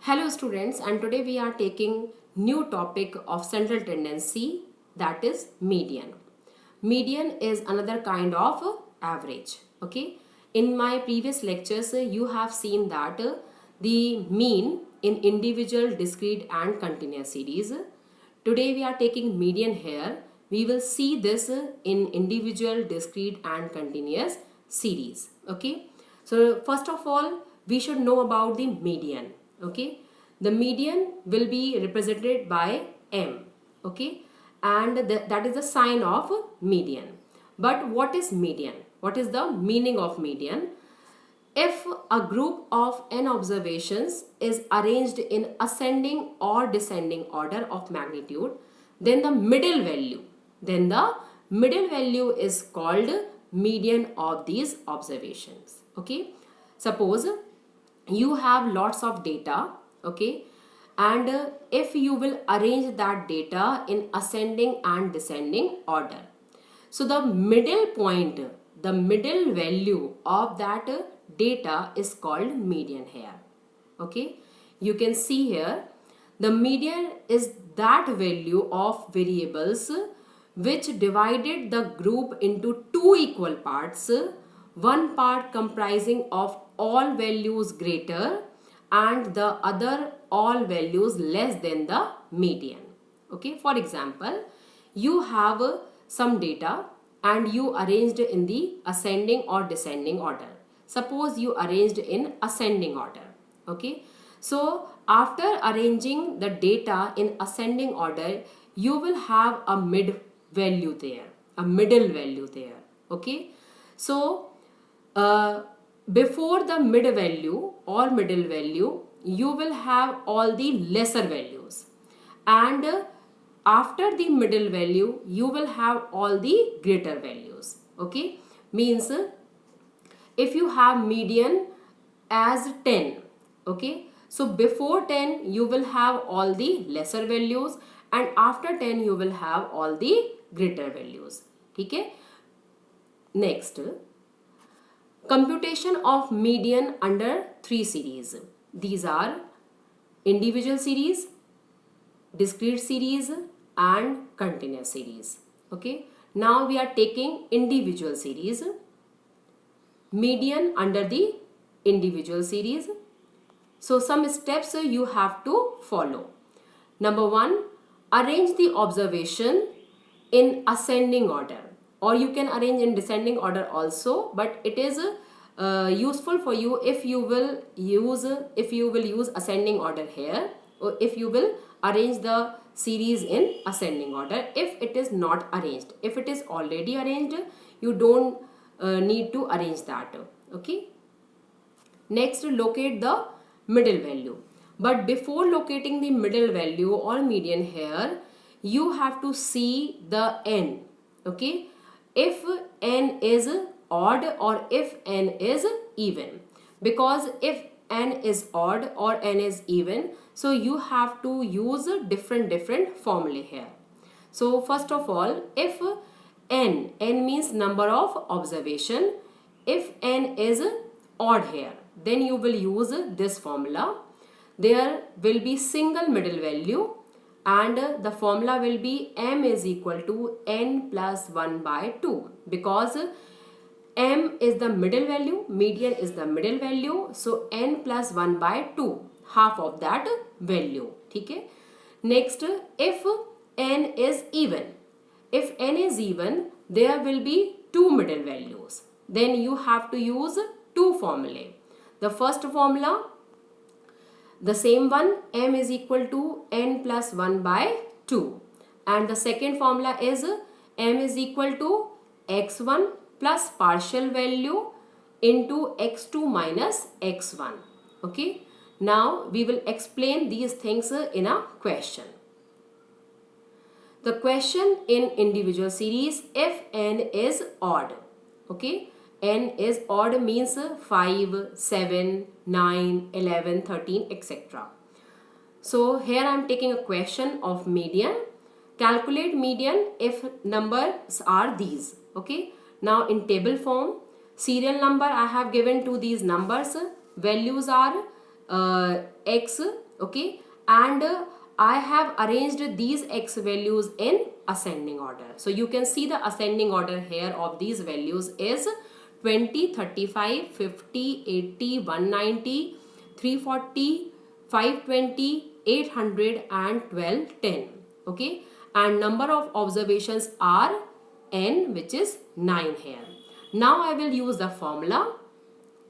Hello students, and today we are taking new topic of central tendency, that is median. Median is another kind of average. Okay. In my previous lectures you have seen that the mean in individual, discrete and continuous series. Today we are taking median here. We will see this in individual, discrete and continuous series. Okay. So first of all we should know about the median. Okay, the median will be represented by m. Okay, and that is the sign of median. But what is median? What is the meaning of median? If a group of n observations is arranged in ascending or descending order of magnitude, then the middle value is called median of these observations. Okay, suppose you have lots of data. Okay, and if you will arrange that data in ascending and descending order, so the middle point, the middle value of that data is called median here. Okay, you can see here the median is that value of variables which divided the group into two equal parts, one part comprising of all values greater and the other all values less than the median. Okay, for example, you have some data and you arranged in the ascending or descending order. Suppose you arranged in ascending order. Okay, so after arranging the data in ascending order, you will have a mid value there, a middle value there. Okay, so before the mid value or middle value, you will have all the lesser values, and after the middle value you will have all the greater values. Okay, means if you have median as 10, okay, so before 10 you will have all the lesser values and after 10 you will have all the greater values. Okay, next, computation of median under three series. These are individual series, discrete series and continuous series. Okay, now we are taking individual series. Median under the individual series. So some steps you have to follow. Number one, arrange the observation in ascending order, or you can arrange in descending order also, but it is useful for you if you will use ascending order here, or if you will arrange the series in ascending order. If it is not arranged, if it is already arranged, you don't need to arrange that. Okay, next, locate the middle value. But before locating the middle value or median here, you have to see the n. Okay, if n is odd or if n is even, because if n is odd or n is even, so you have to use different formulae here. So first of all, if n means number of observation, if n is odd here, then you will use this formula. There will be single middle value and the formula will be m is equal to n plus 1 by 2, because m is the middle value, median is the middle value, so n plus 1 by 2, half of that value. Okay, next, if n is even, if n is even, there will be two middle values, then you have to use two formulae. The first formula, the same one, m is equal to n plus 1 by 2, and the second formula is m is equal to x1 plus partial value into x2 minus x1. Okay, now we will explain these things in a question. The question in individual series, if n is odd. Okay, n is odd means 5, 7, 9, 11, 13, etc. So here I am taking a question of median. Calculate median if numbers are these. Okay, now in table form, serial number I have given to these numbers. Values are x okay, and I have arranged these x values in ascending order. So you can see the ascending order here of these values is 20, 35, 50, 80, 190, 340, 520, 800 and 12, 10. Okay, and number of observations are n, which is 9 here. Now I will use the formula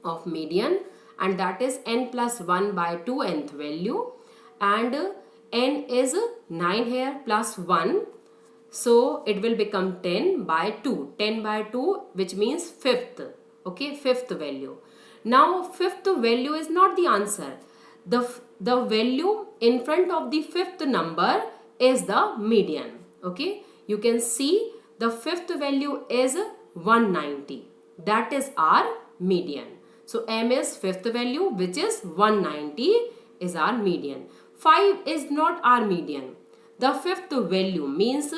of median, and that is n plus 1 by 2 nth value, and n is 9 here plus 1, so it will become 10 by 2. 10 by 2, which means fifth. Okay, fifth value. Now fifth value is not the answer. The value in front of the fifth number is the median. Okay, you can see the fifth value is 190. That is our median. So m is fifth value, which is 190 is our median. 5 is not our median. The fifth value means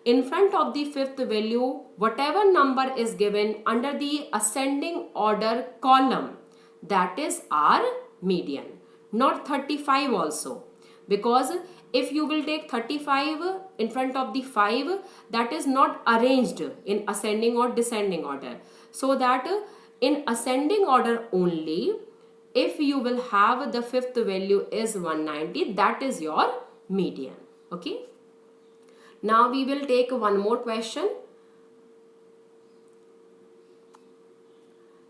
in front of the fifth value, whatever number is given under the ascending order column, that is our median. Not 35 also, because if you will take 35 in front of the 5, that is not arranged in ascending or descending order. So that in ascending order only, if you will have the fifth value is 190, that is your median. Okay. Now we will take one more question.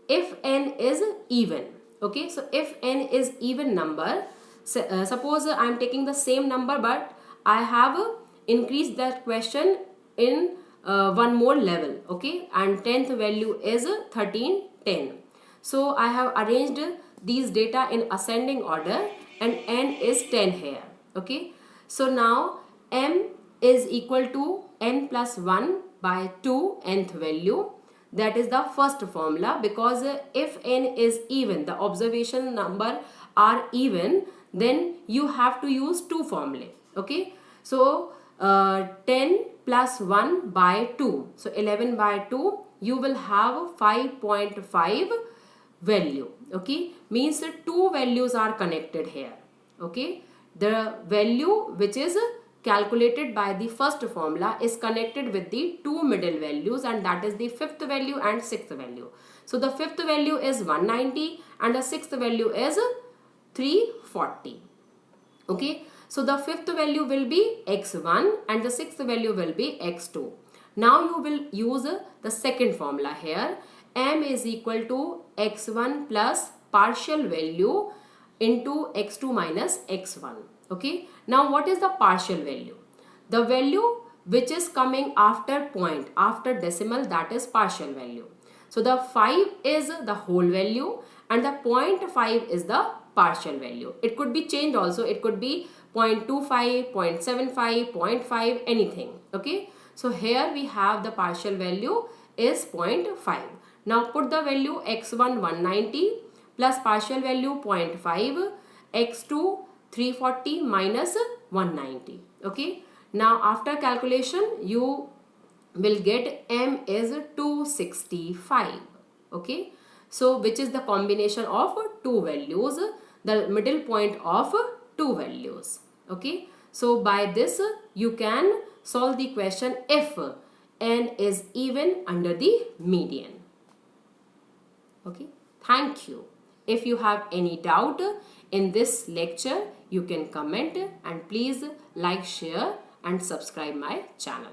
If n is even, okay, so if n is even number, suppose I am taking the same number, but I have increased that question in one more level, okay, and 10th value is 1310. So I have arranged these data in ascending order, and n is 10 here. Okay, so now m is equal to n plus 1 by 2 nth value. That is the first formula, because if n is even, the observation number are even, then you have to use two formulae. Okay, so 10 plus 1 by 2, so 11 by 2, you will have 5.5 value. Okay, means two values are connected here. Okay, the value which is calculated by the first formula is connected with the two middle values, and that is the fifth value and sixth value. So the fifth value is 190 and the sixth value is 340. Okay, so the fifth value will be x1 and the sixth value will be x2. Now you will use the second formula here. M is equal to x1 plus partial value into x2 minus x1. Okay, now what is the partial value? The value which is coming after point, after decimal, that is partial value. So the 5 is the whole value and the 0.5 is the partial value. It could be changed also. It could be 0.25, 0.75, 0.5, anything. Okay, so here we have the partial value is 0.5. Now put the value x1 190 plus partial value 0.5, x2 340 minus 190. Okay, now after calculation you will get m is 265. Okay, so which is the combination of two values, the middle point of two values. Okay, so by this you can solve the question if n is even under the median. Okay, thank you. If you have any doubt in this lecture, you can comment, and please like, share and subscribe my channel.